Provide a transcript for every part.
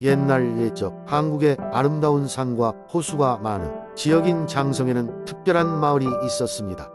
옛날 옛적 한국의 아름다운 산과 호수가 많은 지역인 장성에는 특별한 마을이 있었습니다.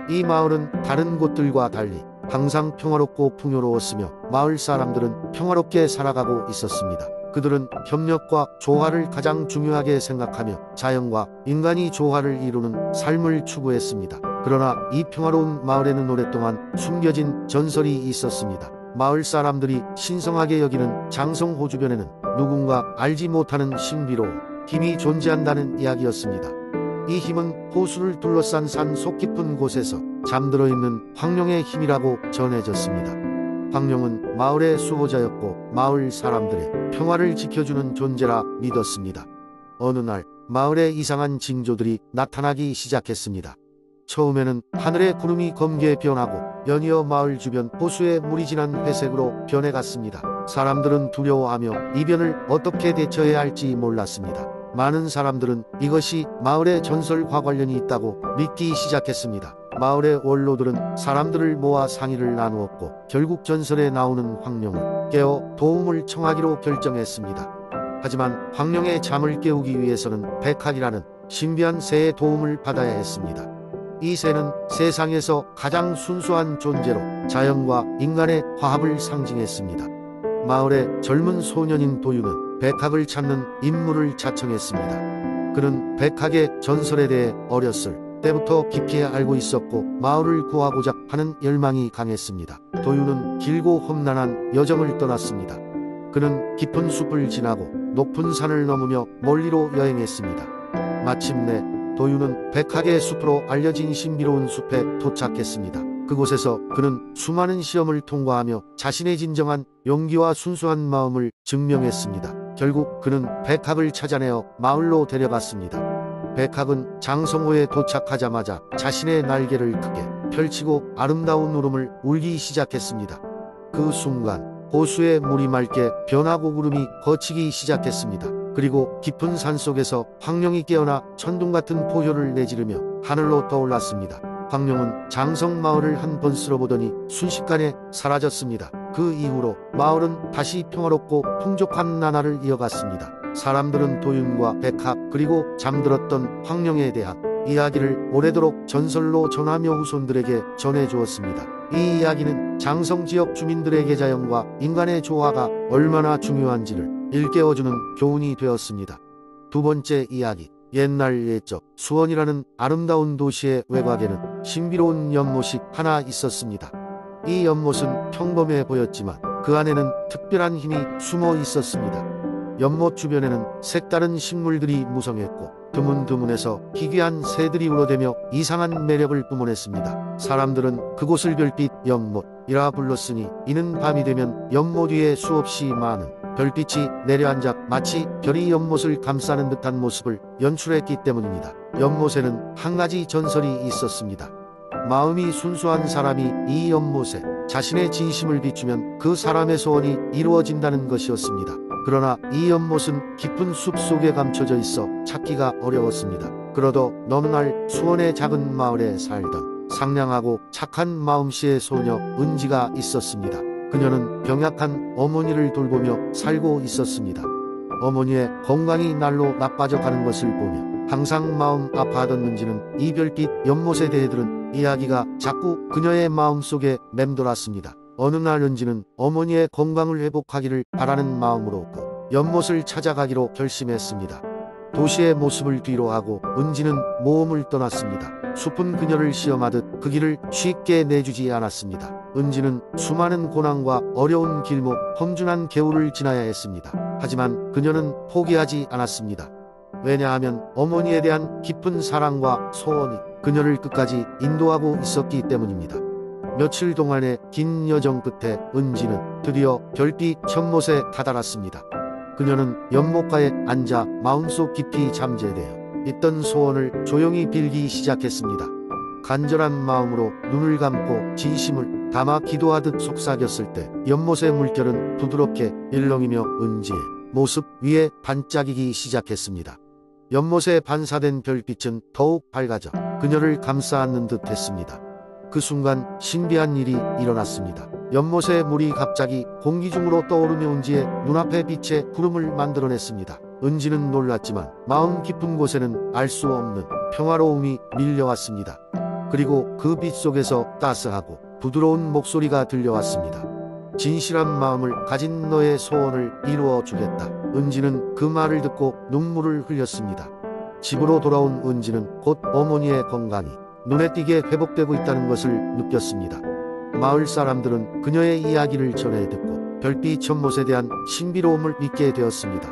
이 마을은 다른 곳들과 달리 항상 평화롭고 풍요로웠으며 마을 사람들은 평화롭게 살아가고 있었습니다. 그들은 협력과 조화를 가장 중요하게 생각하며 자연과 인간이 조화를 이루는 삶을 추구했습니다. 그러나 이 평화로운 마을에는 오랫동안 숨겨진 전설이 있었습니다. 마을 사람들이 신성하게 여기는 장성호 주변에는 누군가 알지 못하는 신비로운 힘이 존재한다는 이야기였습니다. 이 힘은 호수를 둘러싼 산 속 깊은 곳에서 잠들어 있는 황룡의 힘이라고 전해졌습니다. 황룡은 마을의 수호자였고 마을 사람들의 평화를 지켜주는 존재라 믿었습니다. 어느 날 마을에 이상한 징조들이 나타나기 시작했습니다. 처음에는 하늘의 구름이 검게 변하고 연이어 마을 주변 호수에 물이 진한 회색으로 변해갔습니다. 사람들은 두려워하며 이 변을 어떻게 대처해야 할지 몰랐습니다. 많은 사람들은 이것이 마을의 전설과 관련이 있다고 믿기 시작했습니다. 마을의 원로들은 사람들을 모아 상의를 나누었고 결국 전설에 나오는 황룡을 깨워 도움을 청하기로 결정했습니다. 하지만 황룡의 잠을 깨우기 위해서는 백학이라는 신비한 새의 도움을 받아야 했습니다. 이 새는 세상에서 가장 순수한 존재로 자연과 인간의 화합을 상징했습니다. 마을의 젊은 소년인 도유는 백학을 찾는 임무를 자청했습니다. 그는 백학의 전설에 대해 어렸을 때부터 깊이 알고 있었고 마을을 구하고자 하는 열망이 강했습니다. 도유는 길고 험난한 여정을 떠났습니다. 그는 깊은 숲을 지나고 높은 산을 넘으며 멀리로 여행했습니다. 마침내 도유는 백학의 숲으로 알려진 신비로운 숲에 도착했습니다. 그곳에서 그는 수많은 시험을 통과하며 자신의 진정한 용기와 순수한 마음을 증명했습니다. 결국 그는 백학을 찾아내어 마을로 데려갔습니다. 백학은 장성호에 도착하자마자 자신의 날개를 크게 펼치고 아름다운 울음을 울기 시작했습니다. 그 순간 호수의 물이 맑게 변하고 구름이 걷히기 시작했습니다. 그리고 깊은 산속에서 황룡이 깨어나 천둥 같은 포효를 내지르며 하늘로 떠올랐습니다. 황룡은 장성 마을을 한 번 쓸어보더니 순식간에 사라졌습니다. 그 이후로 마을은 다시 평화롭고 풍족한 나날을 이어갔습니다. 사람들은 도윤과 백학 그리고 잠들었던 황룡에 대한 이야기를 오래도록 전설로 전하며 후손들에게 전해주었습니다. 이 이야기는 장성 지역 주민들에게 자연과 인간의 조화가 얼마나 중요한지를 일깨워주는 교훈이 되었습니다. 두 번째 이야기. 옛날 옛적 수원이라는 아름다운 도시의 외곽에는 신비로운 연못이 하나 있었습니다. 이 연못은 평범해 보였지만 그 안에는 특별한 힘이 숨어 있었습니다. 연못 주변에는 색다른 식물들이 무성했고 드문드문해서 희귀한 새들이 울어대며 이상한 매력을 뿜어냈습니다. 사람들은 그곳을 별빛 연못이라 불렀으니 이는 밤이 되면 연못 위에 수없이 많은 별빛이 내려앉아 마치 별이 연못을 감싸는 듯한 모습을 연출했기 때문입니다. 연못에는 한 가지 전설이 있었습니다. 마음이 순수한 사람이 이 연못에 자신의 진심을 비추면 그 사람의 소원이 이루어진다는 것이었습니다. 그러나 이 연못은 깊은 숲 속에 감춰져 있어 찾기가 어려웠습니다. 그러던 어느 날 수원의 작은 마을에 살던 상냥하고 착한 마음씨의 소녀 은지가 있었습니다. 그녀는 병약한 어머니를 돌보며 살고 있었습니다. 어머니의 건강이 날로 나빠져 가는 것을 보며 항상 마음 아파하던 은지는 이 별빛 연못에 대해 들은 이야기가 자꾸 그녀의 마음속에 맴돌았습니다. 어느 날 은지는 어머니의 건강을 회복하기를 바라는 마음으로 그 연못을 찾아가기로 결심했습니다. 도시의 모습을 뒤로하고 은지는 모험을 떠났습니다. 숲은 그녀를 시험하듯 그 길을 쉽게 내주지 않았습니다. 은지는 수많은 고난과 어려운 길목, 험준한 개울을 지나야 했습니다. 하지만 그녀는 포기하지 않았습니다. 왜냐하면 어머니에 대한 깊은 사랑과 소원이 그녀를 끝까지 인도하고 있었기 때문입니다. 며칠 동안의 긴 여정 끝에 은지는 드디어 별빛 연못에 다다랐습니다. 그녀는 연못가에 앉아 마음속 깊이 잠재되어 있던 소원을 조용히 빌기 시작했습니다. 간절한 마음으로 눈을 감고 진심을 담아 기도하듯 속삭였을 때 연못의 물결은 부드럽게 일렁이며 은지의 모습 위에 반짝이기 시작했습니다. 연못에 반사된 별빛은 더욱 밝아져 그녀를 감싸 안는 듯 했습니다. 그 순간 신비한 일이 일어났습니다. 연못의 물이 갑자기 공기 중으로 떠오르며 은지의 눈앞에 빛의 구름을 만들어냈습니다. 은지는 놀랐지만 마음 깊은 곳에는 알 수 없는 평화로움이 밀려왔습니다. 그리고 그 빛 속에서 따스하고 부드러운 목소리가 들려왔습니다. 진실한 마음을 가진 너의 소원을 이루어 주겠다. 은지는 그 말을 듣고 눈물을 흘렸습니다. 집으로 돌아온 은지는 곧 어머니의 건강이 눈에 띄게 회복되고 있다는 것을 느꼈습니다. 마을 사람들은 그녀의 이야기를 전해 듣고 별빛 연못에 대한 신비로움을 믿게 되었습니다.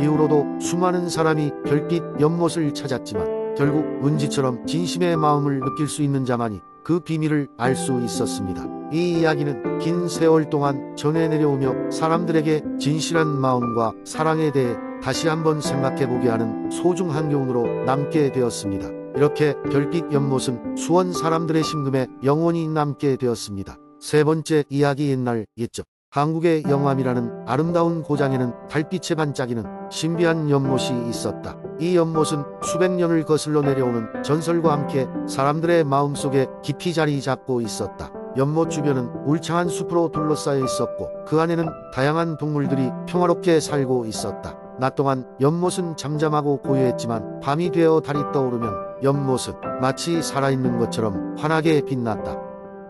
이후로도 수많은 사람이 별빛 연못을 찾았지만 결국 은지처럼 진심의 마음을 느낄 수 있는 자만이 그 비밀을 알 수 있었습니다. 이 이야기는 긴 세월 동안 전해 내려오며 사람들에게 진실한 마음과 사랑에 대해 다시 한번 생각해보게 하는 소중한 교훈으로 남게 되었습니다. 이렇게 별빛 연못은 수원 사람들의 심금에 영원히 남게 되었습니다. 세 번째 이야기. 옛날 옛적 한국의 영암이라는 아름다운 고장에는 달빛에 반짝이는 신비한 연못이 있었다. 이 연못은 수백 년을 거슬러 내려오는 전설과 함께 사람들의 마음속에 깊이 자리 잡고 있었다. 연못 주변은 울창한 숲으로 둘러싸여 있었고 그 안에는 다양한 동물들이 평화롭게 살고 있었다. 낮 동안 연못은 잠잠하고 고요했지만 밤이 되어 달이 떠오르면 연못은 마치 살아있는 것처럼 환하게 빛났다.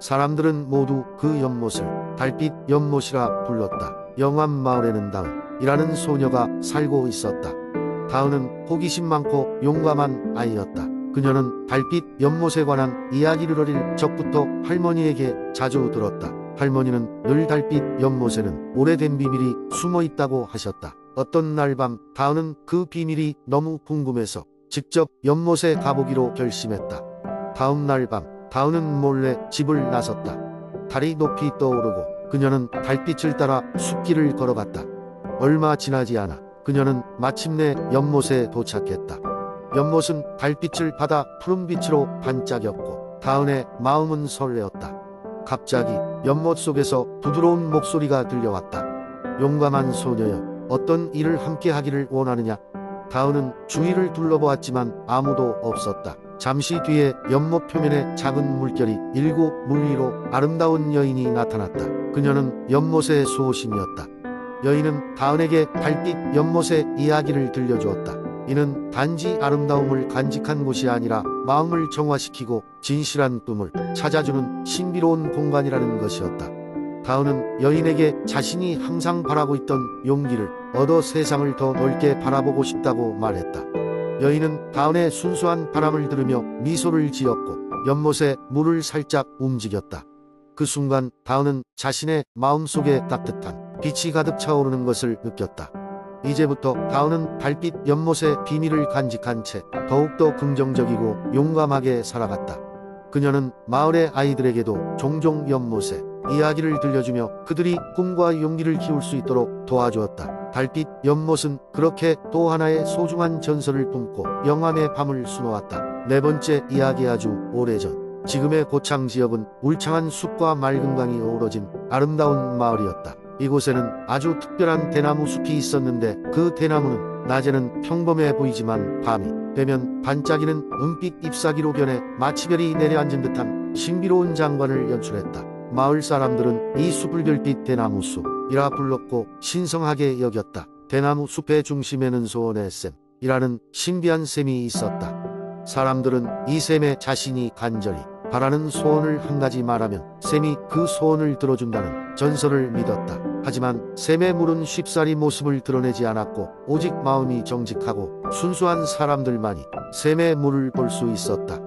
사람들은 모두 그 연못을 달빛 연못이라 불렀다. 영암 마을에는 다은이라는 소녀가 살고 있었다. 다은은 호기심 많고 용감한 아이였다. 그녀는 달빛 연못에 관한 이야기를 어릴 적부터 할머니에게 자주 들었다. 할머니는 늘 달빛 연못에는 오래된 비밀이 숨어 있다고 하셨다. 어떤 날 밤 다은은 그 비밀이 너무 궁금해서 직접 연못에 가보기로 결심했다. 다음 날 밤 다은은 몰래 집을 나섰다. 달이 높이 떠오르고 그녀는 달빛을 따라 숲길을 걸어갔다. 얼마 지나지 않아 그녀는 마침내 연못에 도착했다. 연못은 달빛을 받아 푸른빛으로 반짝였고 다은의 마음은 설레었다. 갑자기 연못 속에서 부드러운 목소리가 들려왔다. 용감한 소녀여, 어떤 일을 함께 하기를 원하느냐? 다은은 주위를 둘러보았지만 아무도 없었다. 잠시 뒤에 연못 표면에 작은 물결이 일고 물 위로 아름다운 여인이 나타났다. 그녀는 연못의 수호신이었다. 여인은 다은에게 달빛 연못의 이야기를 들려주었다. 이는 단지 아름다움을 간직한 곳이 아니라 마음을 정화시키고 진실한 꿈을 찾아주는 신비로운 공간이라는 것이었다. 다은은 여인에게 자신이 항상 바라고 있던 용기를 얻어 세상을 더 넓게 바라보고 싶다고 말했다. 여인은 다은의 순수한 바람을 들으며 미소를 지었고 연못에 물을 살짝 움직였다. 그 순간 다은은 자신의 마음속에 따뜻한 빛이 가득 차오르는 것을 느꼈다. 이제부터 다은은 달빛 연못의 비밀을 간직한 채 더욱더 긍정적이고 용감하게 살아갔다. 그녀는 마을의 아이들에게도 종종 연못에 이야기를 들려주며 그들이 꿈과 용기를 키울 수 있도록 도와주었다. 달빛 연못은 그렇게 또 하나의 소중한 전설을 품고 영암의 밤을 수놓았다. 네 번째 이야기. 아주 오래전 지금의 고창 지역은 울창한 숲과 맑은 강이 어우러진 아름다운 마을이었다. 이곳에는 아주 특별한 대나무 숲이 있었는데 그 대나무는 낮에는 평범해 보이지만 밤이 되면 반짝이는 은빛 잎사귀로 변해 마치 별이 내려앉은 듯한 신비로운 장관을 연출했다. 마을 사람들은 이 숲을 별빛 대나무 숲이라 불렀고 신성하게 여겼다. 대나무 숲의 중심에는 소원의 샘이라는 신비한 샘이 있었다. 사람들은 이 샘에 자신이 간절히 바라는 소원을 한 가지 말하면 샘이 그 소원을 들어준다는 전설을 믿었다. 하지만 샘의 물은 쉽사리 모습을 드러내지 않았고 오직 마음이 정직하고 순수한 사람들만이 샘의 물을 볼 수 있었다.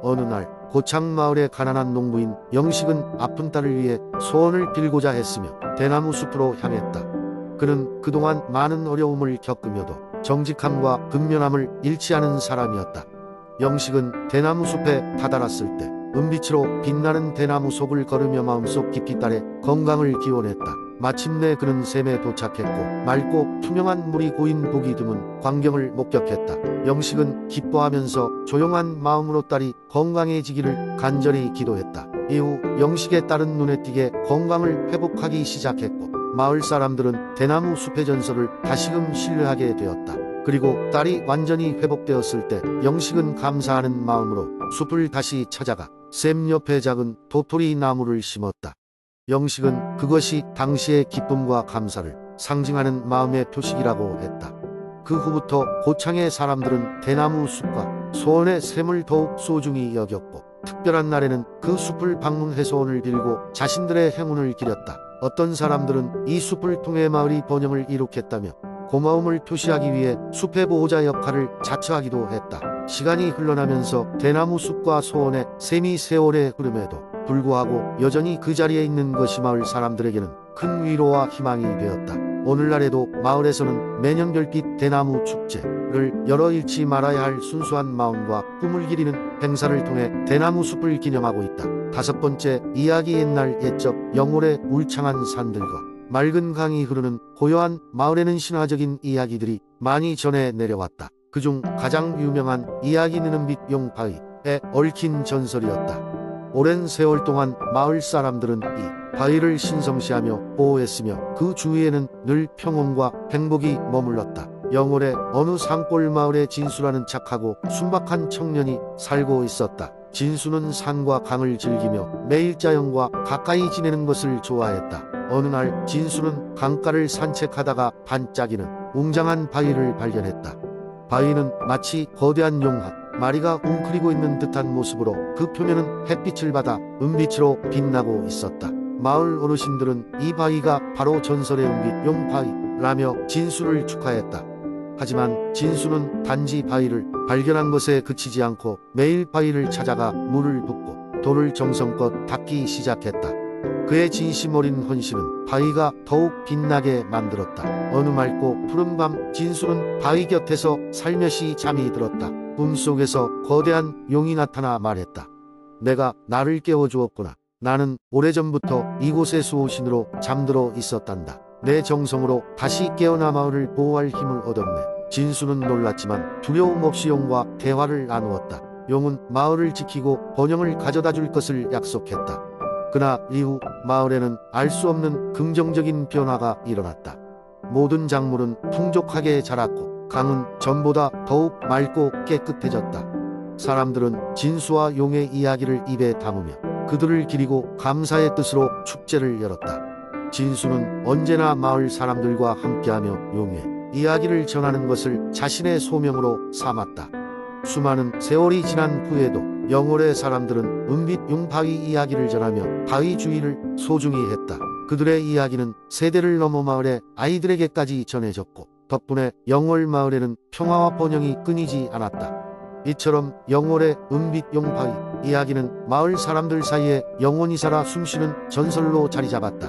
어느 날 고창 마을의 가난한 농부인 영식은 아픈 딸을 위해 소원을 빌고자 했으며 대나무 숲으로 향했다. 그는 그동안 많은 어려움을 겪으며도 정직함과 근면함을 잃지 않은 사람이었다. 영식은 대나무 숲에 다다랐을 때 은빛으로 빛나는 대나무 속을 걸으며 마음속 깊이 딸의 건강을 기원했다. 마침내 그는 샘에 도착했고 맑고 투명한 물이 고인 보기 드문 광경을 목격했다. 영식은 기뻐하면서 조용한 마음으로 딸이 건강해지기를 간절히 기도했다. 이후 영식의 딸은 눈에 띄게 건강을 회복하기 시작했고 마을 사람들은 대나무 숲의 전설을 다시금 신뢰하게 되었다. 그리고 딸이 완전히 회복되었을 때 영식은 감사하는 마음으로 숲을 다시 찾아가 샘 옆에 작은 도토리 나무를 심었다. 영식은 그것이 당시의 기쁨과 감사를 상징하는 마음의 표식이라고 했다. 그 후부터 고창의 사람들은 대나무 숲과 소원의 샘을 더욱 소중히 여겼고 특별한 날에는 그 숲을 방문해서 원을 빌고 자신들의 행운을 기렸다. 어떤 사람들은 이 숲을 통해 마을이 번영을 이룩했다며 고마움을 표시하기 위해 숲의 보호자 역할을 자처하기도 했다. 시간이 흘러나면서 대나무 숲과 소원의 샘이 세월의 흐름에도 불구하고 여전히 그 자리에 있는 것이 마을 사람들에게는 큰 위로와 희망이 되었다. 오늘날에도 마을에서는 매년 별빛 대나무 축제를 열어 잃지 말아야 할 순수한 마음과 꿈을 기리는 행사를 통해 대나무 숲을 기념하고 있다. 다섯 번째 이야기. 옛날 옛적 영월의 울창한 산들과 맑은 강이 흐르는 고요한 마을에는 신화적인 이야기들이 많이 전해 내려왔다. 그중 가장 유명한 이야기는 은빛 용바위에 얽힌 전설이었다. 오랜 세월 동안 마을 사람들은 이 바위를 신성시하며 보호했으며 그 주위에는 늘 평온과 행복이 머물렀다. 영월의 어느 산골 마을에 진수라는 착하고 순박한 청년이 살고 있었다. 진수는 산과 강을 즐기며 매일 자연과 가까이 지내는 것을 좋아했다. 어느 날 진수는 강가를 산책하다가 반짝이는 웅장한 바위를 발견했다. 바위는 마치 거대한 용 한 마리가 웅크리고 있는 듯한 모습으로 그 표면은 햇빛을 받아 은빛으로 빛나고 있었다. 마을 어르신들은 이 바위가 바로 전설의 은빛 용 바위라며 진수를 축하했다. 하지만 진수는 단지 바위를 발견한 것에 그치지 않고 매일 바위를 찾아가 물을 붓고 돌을 정성껏 닦기 시작했다. 그의 진심 어린 헌신은 바위가 더욱 빛나게 만들었다. 어느 맑고 푸른 밤 진수는 바위 곁에서 살며시 잠이 들었다. 꿈속에서 거대한 용이 나타나 말했다. 내가 나를 깨워주었구나. 나는 오래전부터 이곳의 수호신으로 잠들어 있었단다. 내 정성으로 다시 깨어나 마을을 보호할 힘을 얻었네. 진수는 놀랐지만 두려움 없이 용과 대화를 나누었다. 용은 마을을 지키고 번영을 가져다 줄 것을 약속했다. 그날 이후 마을에는 알 수 없는 긍정적인 변화가 일어났다. 모든 작물은 풍족하게 자랐고 강은 전보다 더욱 맑고 깨끗해졌다. 사람들은 진수와 용의 이야기를 입에 담으며 그들을 기리고 감사의 뜻으로 축제를 열었다. 진수는 언제나 마을 사람들과 함께하며 용의 이야기를 전하는 것을 자신의 소명으로 삼았다. 수많은 세월이 지난 후에도 영월의 사람들은 은빛 용 바위 이야기를 전하며 바위 주위를 소중히 했다. 그들의 이야기는 세대를 넘어 마을의 아이들에게까지 전해졌고 덕분에 영월 마을에는 평화와 번영이 끊이지 않았다. 이처럼 영월의 은빛 용 바위 이야기는 마을 사람들 사이에 영원히 살아 숨쉬는 전설로 자리 잡았다.